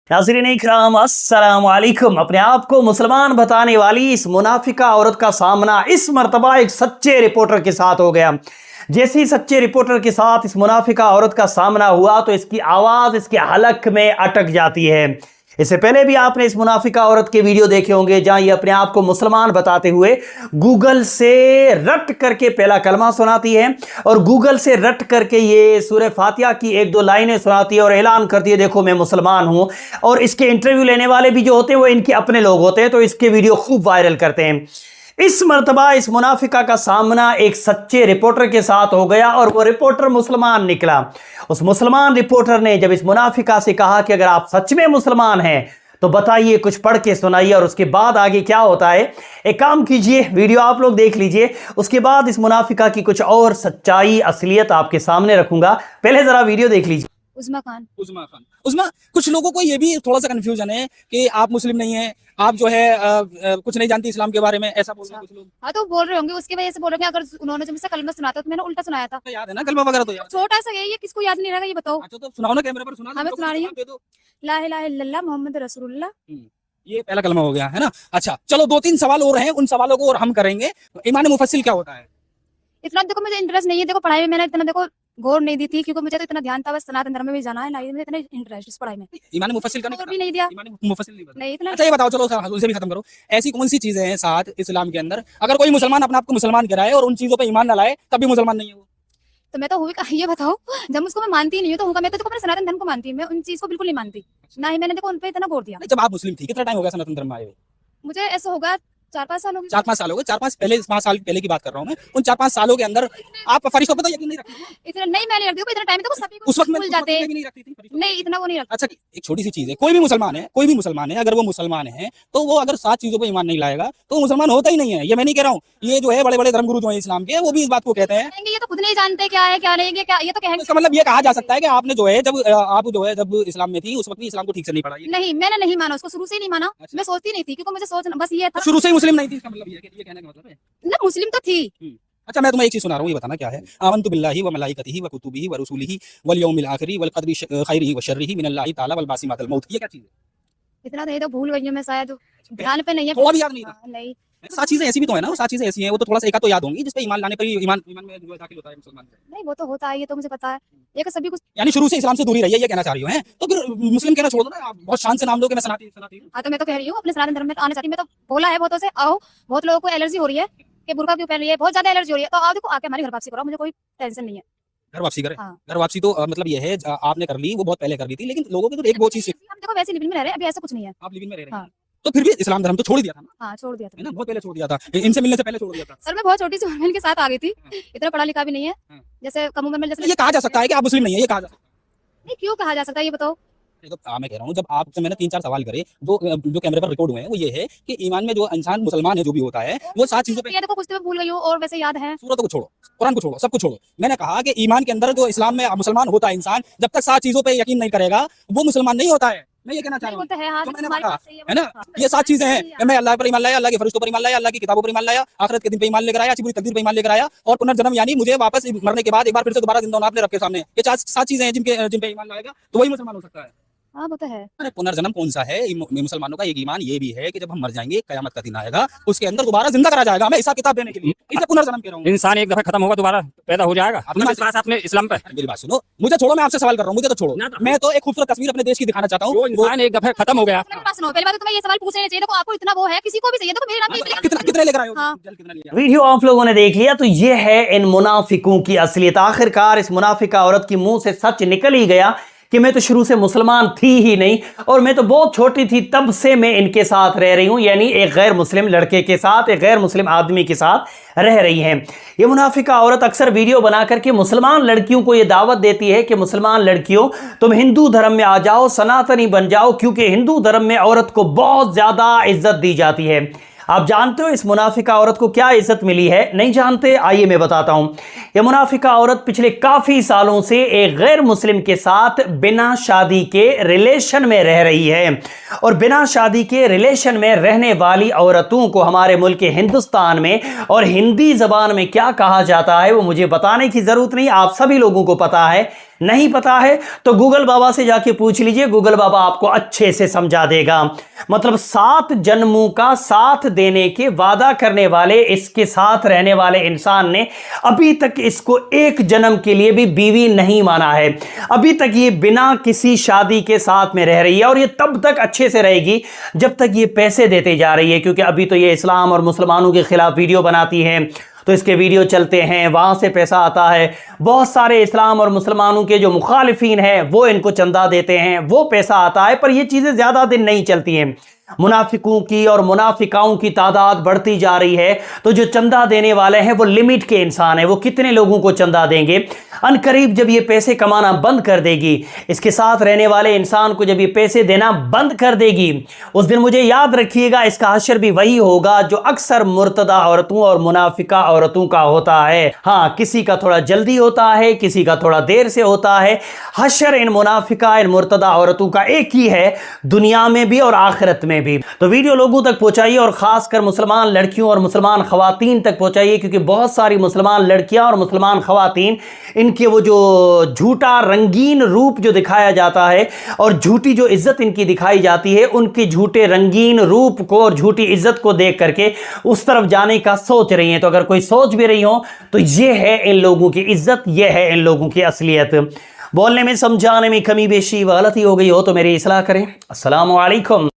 नाज़रीन इकराम अस्सलाम वालेकुम। अपने आप को मुसलमान बताने वाली इस मुनाफिका औरत का सामना इस मर्तबा एक सच्चे रिपोर्टर के साथ हो गया। जैसे ही सच्चे रिपोर्टर के साथ इस मुनाफिका औरत का सामना हुआ तो इसकी आवाज़ इसके हलक में अटक जाती है। इससे पहले भी आपने इस मुनाफिका औरत के वीडियो देखे होंगे जहां ये अपने आप को मुसलमान बताते हुए गूगल से रट करके पहला कलमा सुनाती है और गूगल से रट करके ये सूरह फातिहा की एक दो लाइनें सुनाती है और ऐलान करती है देखो मैं मुसलमान हूं। और इसके इंटरव्यू लेने वाले भी जो होते हैं वो इनके अपने लोग होते हैं, तो इसके वीडियो खूब वायरल करते हैं। इस मर्तबा इस मुनाफिका का सामना एक सच्चे रिपोर्टर के साथ हो गया और वो रिपोर्टर मुसलमान निकला। उस मुसलमान रिपोर्टर ने जब इस मुनाफिका से कहा कि अगर आप सच में मुसलमान हैं तो बताइए, कुछ पढ़ के सुनाइए और उसके बाद आगे क्या होता है। एक काम कीजिए, वीडियो आप लोग देख लीजिए, उसके बाद इस मुनाफिका की कुछ और सच्चाई असलियत आपके सामने रखूंगा। पहले जरा वीडियो देख लीजिए। उस्मा खान, कुछ लोगों को ये भी थोड़ा सा कंफ्यूजन है कि आप मुस्लिम नहीं हैं, आप जो है कुछ नहीं जानती इस्लाम के बारे में, ऐसा बोल रहे हैं कुछ लोग। हाँ, तो बोल रहे होंगे उसकी वजह से बोल रहे हैं। अगर उन्होंने जब मुझसे कलमा सुनाया था तो मैंने उल्टा सुनाया था। तो याद है ना कलमा वगैरह तो याद। छोटा सा यही है, किसको याद नहीं रहेगा ये बताओ। अच्छा तो सुनाओ ना, कैमरे पर सुना दो। हाँ, मैं सुना रही हूँ। दे दो। ला इलाहा इल्लल्लाह मोहम्मद रसूलुल्लाह। ये पहला कलमा हो गया है ना। अच्छा चलो, दो तीन सवाल और हैं, उन सवालों को और हम करेंगे। ईमान मुफस्सिल क्या होता है? इतना देखो मुझे इंटरेस्ट नहीं है, देखो पढ़ाई में मैंने इतना देखो गौर नहीं दी थी, क्योंकि मुझे तो इतना ध्यान था बस सनातन धर्म में भी जाना है, ना ही मुझे इतना इंटरेस्ट इस पढ़ाई में। ईमान मुफस्सिल का और भी नहीं दिया, ईमान मुफस्सिल नहीं पता। नहीं इतना। अच्छा ये बताओ, चलो उसे भी खत्म करो। ऐसी कौन सी चीजें हैं साथ इस्लाम के अंदर, अगर कोई मुसलमान अपने आप को मुसलमान कराए और उन चीजों पर ईमान न लाए तब भी मुसलमान नहीं है वो? तो मैं तो हुई ये बताओ, जब उसको मैं मानती नहीं हूँ तो मैं तो अपने सनातन धर्म को मानती हूँ, मैं उन चीज को बिल्कुल नहीं मानती, ना ही मैंने देखो उन पर इतना गौर दिया। जब आप मुस्लिम थी, कितना टाइम हो गया सनातन धर्म में आए हुए? मुझे ऐसा होगा 4-5 साल हो गए। 4-5 साल हो गए। 4-5 साल पहले की बात कर रहा हूँ मैं। उन 4-5 सालों के अंदर आप फरिश्तों पर तो यकीन नहीं रखती? इतना नहीं, मैं नहीं रखती हूँ इतना टाइम, तो सभी उस वक्त में भूल जाते हैं। भी नहीं रखती थी? नहीं इतना वो नहीं रखता। अच्छा एक छोटी सी चीज है, कोई भी मुसलमान है, अगर वो मुसलमान है तो वो अगर 7 चीजों पर ईमान नहीं लाएगा तो मुसलमान होता ही नहीं है। ये मैं नहीं कह रहा हूँ, ये जो है बड़े बड़े धर्मगुरु जो है इस्लाम के, वो भी इस बात को कहते हैं। ये तो खुद नहीं जानते क्या है क्या नहीं, क्या ये तो कहेंगे। इसका मतलब ये कहा जा सकता है कि आपने जो है जब इस्लाम में थी उस वक्त भी इस्लाम को ठीक से नहीं पढ़ा? नहीं, मैंने नहीं माना उसको, शुरू से ही नहीं माना। मैं सोचती नहीं थी, क्योंकि मुझे सोचना बस ये था। शुरू से ही मुस्लिम नहीं थी, इसका मतलब ये कहने का मतलब है ना, मुस्लिम तो थी। अच्छा मैं तुम्हें एक चीज सुना रहा हूँ, ये बताना क्या है। आमन्तु बिल्लाहि व मलाइकतिहि व कुतुबिहि व रुसुलिहि वल यौमिल आखिरि वल क़द्रि खैरिहि व शर्रिहि मिनल्लाहि तआला वल बासी मातल मौत। ये क्या चीज है? इतना नहीं तो भूल गई हूं मैं, शायद ध्यान पे नहीं है। थोड़ा भी याद नहीं था? नहीं। 7 चीजें ऐसी भी तो है ना, 7 चीजें ऐसी हैं, वो तो थोड़ा सा एक तो याद होंगी जिसपे ईमान लाने पर ही ईमान में जो दाखिल होता है मुसलमान। नहीं वो तो होता है, ये तो मुझे पता है, ये कि सभी कुछ। यानी शुरू से इस्लाम से दूरी रही है, ये कहना चाह रही हो हैं? तो फिर मुस्लिम कहना छोड़ दो ना, आप बहुत शान से नाम लो कि मैं सनातनी हूं। हाँ, तो मैं तो कह रही हूँ अपने सनातन धर्म में आना चाहती हूँ। मैं तो बोला है बहुतों से, आओ, बहुत लोगों को एलर्जी हो रही है कि बुर्का क्यों पहन रही है, बहुत ज्यादा एलर्जी हो रही है, तो आओ देखो आके हमारी घर वापसी करो, मुझे कोई टेंशन नहीं है। घर वापसी करें? हाँ। घर वापसी तो मतलब ये है आपने कर ली, वो बहुत पहले कर ली थी, लेकिन लोगों की तो एक वो चीज। हम देखो वैसे लिविंग में रह रहे हैं, अभी ऐसा कुछ नहीं है। आप लिविंग में रह रहे हैं? हाँ। तो फिर भी इस्लाम धर्म तो छोड़ दिया था ना? हाँ, छोड़ दिया था, है ना, बहुत पहले छोड़ दिया था, इनसे मिलने से पहले छोड़ दिया था। सर मैं बहुत छोटी सी उम्र के साथ आ गई थी, इतना पढ़ा लिखा भी नहीं है, जैसे कम उम्र में। जैसे ये कहा जा सकता है कि आप मुस्लिम नहीं है, ये कहा जा सकता है? नहीं, क्यों कहा जा सकता है ये बताओ। तो मैं कह रहा हूँ, जब आपसे मैंने 3-4 सवाल करे जो कैमरे पर रिकॉर्ड हुए हैं, वो ये है कि ईमान में जो इंसान मुसलमान है जो भी होता है वो 7 चीजों पे। ये देखो कुछ तो मैं भूल गई हूँ और वैसे याद है। सूरत को छोड़ो, कुरान को छोड़ो, सब कुछ छोड़ो। मैंने कहा कि ईमान के अंदर जो इस्लाम में मुसलमान होता है इंसान, जब तक 7 चीजों पे यकीन नहीं करेगा वो मुसलमान नहीं होता है। मैं ये कहना चाह रहा हूँ, तो मैंने कहा है ना, ये 7 चीजें हैं। मैं अल्लाह पर ईमान लाया, अल्लाह के फरिश्तों पर ईमान लाया, अल्लाह की किताबों पर ईमान लाया, आखिरत के दिन पे ईमान लेकर आया, अच्छी बुरी तकदीर पे ईमान लेकर आया, और पुनर्जन्म यानी मुझे वापस मरने के बाद एक बार फिर से दोबारा जिंदा होना अपने रब के सामने। ये 7 चीजें हैं जिन पे ईमान लाएगा तो वही मुसलमान हो सकता है। हाँ वो तो है। अरे पुनर्जन्म कौन सा है? मुसलमानों का एक ईमान ये भी है कि जब हम मर जाएंगे कयामत का दिन आएगा, उसके अंदर दोबारा जिंदा करा जाएगा हमें हिसाब किताब देने के लिए। इसे पुनर्जन्म कह रहा हूँ। इंसान एक दफा खत्म होगा दोबारा पैदा हो जाएगा। अपने विश्वास अपने इस्लाम पे। मेरी बात सुनो, मुझे छोड़ो, मैं आपसे सवाल कर रहा हूँ, मुझे तो छोड़ो। मैं तो एक खूबसूरत तस्वीर अपने देश की दिखाना चाहता हूँ। इंसान एक दफा खत्म हो गया। पहली बात तो तुम्हें ये सवाल पूछना चाहिए, देखो आपको इतना वो है, किसी को भी चाहिए तो मेरे नाम कितने लेकर आए हो? हाँ। वीडियो आप लोगों ने देख लिया, तो ये है इन मुनाफिकों की असलियत। आखिरकार इस मुनाफिका औरत की मुंह से सच निकल ही गया कि मैं तो शुरू से मुसलमान थी ही नहीं, और मैं तो बहुत छोटी थी तब से मैं इनके साथ रह रही हूं, यानी एक गैर मुस्लिम लड़के के साथ, एक गैर मुस्लिम आदमी के साथ रह रही हैं। ये मुनाफिका औरत अक्सर वीडियो बना करके मुसलमान लड़कियों को ये दावत देती है कि मुसलमान लड़कियों तुम हिंदू धर्म में आ जाओ, सनातनी बन जाओ, क्योंकि हिंदू धर्म में औरत को बहुत ज्यादा इज्जत दी जाती है। आप जानते हो इस मुनाफिका औरत को क्या इज्जत मिली है? नहीं जानते? आइए मैं बताता हूं। यह मुनाफिका औरत पिछले काफी सालों से एक गैर मुस्लिम के साथ बिना शादी के रिलेशन में रह रही है, और बिना शादी के रिलेशन में रहने वाली औरतों को हमारे मुल्क हिंदुस्तान में और हिंदी जबान में क्या कहा जाता है वो मुझे बताने की जरूरत नहीं, आप सभी लोगों को पता है। नहीं पता है तो गूगल बाबा से जाके पूछ लीजिए, गूगल बाबा आपको अच्छे से समझा देगा। मतलब 7 जन्मों का साथ देने के वादा करने वाले, इसके साथ रहने वाले इंसान ने अभी तक इसको एक जन्म के लिए भी बीवी नहीं माना है। अभी तक ये बिना किसी शादी के साथ में रह रही है और ये तब तक अच्छे से रहेगी जब तक ये पैसे देते जा रही है, क्योंकि अभी तो ये इस्लाम और मुसलमानों के खिलाफ वीडियो बनाती है, तो इसके वीडियो चलते हैं, वहाँ से पैसा आता है। बहुत सारे इस्लाम और मुसलमानों के जो मुखालिफिन हैं वो इनको चंदा देते हैं, वो पैसा आता है, पर ये चीज़ें ज़्यादा दिन नहीं चलती हैं। मुनाफिकों की और मुनाफिकाओं की तादाद बढ़ती जा रही है, तो जो चंदा देने वाले हैं वो लिमिट के इंसान हैं, वो कितने लोगों को चंदा देंगे। अनकरीब जब ये पैसे कमाना बंद कर देगी, इसके साथ रहने वाले इंसान को जब ये पैसे देना बंद कर देगी, उस दिन मुझे याद रखिएगा इसका हश्र भी वही होगा जो अक्सर मुर्तदा औरतों और मुनाफिका औरतों का होता है। हाँ, किसी का थोड़ा जल्दी होता है, किसी का थोड़ा देर से होता है। हश्र इन मुनाफिका, इन मुर्तदा औरतों का एक ही है, दुनिया में भी और आखिरत में भी। तो वीडियो लोगों तक पहुंचाइए और खासकर मुसलमान लड़कियों और मुसलमान खवातीन तक पहुंचाइए, क्योंकि बहुत सारी मुसलमान लड़कियां और मुसलमान खवातीन, इनके वो जो झूठा रंगीन रूप जो दिखाया जाता है और झूठी जो इज्जत इनकी दिखाई जाती है, उनके झूठे रंगीन रूप को और झूठी इज्जत को देख करके उस तरफ जाने का सोच रही हैं। तो अगर कोई सोच भी रही हो तो ये है इन लोगों की इज्जत, ये है इन लोगों की असलियत। बोलने में समझाने में कमी बेशी गलती हो गई हो तो मेरी इस्लाह करें। अस्सलामु अलैकुम।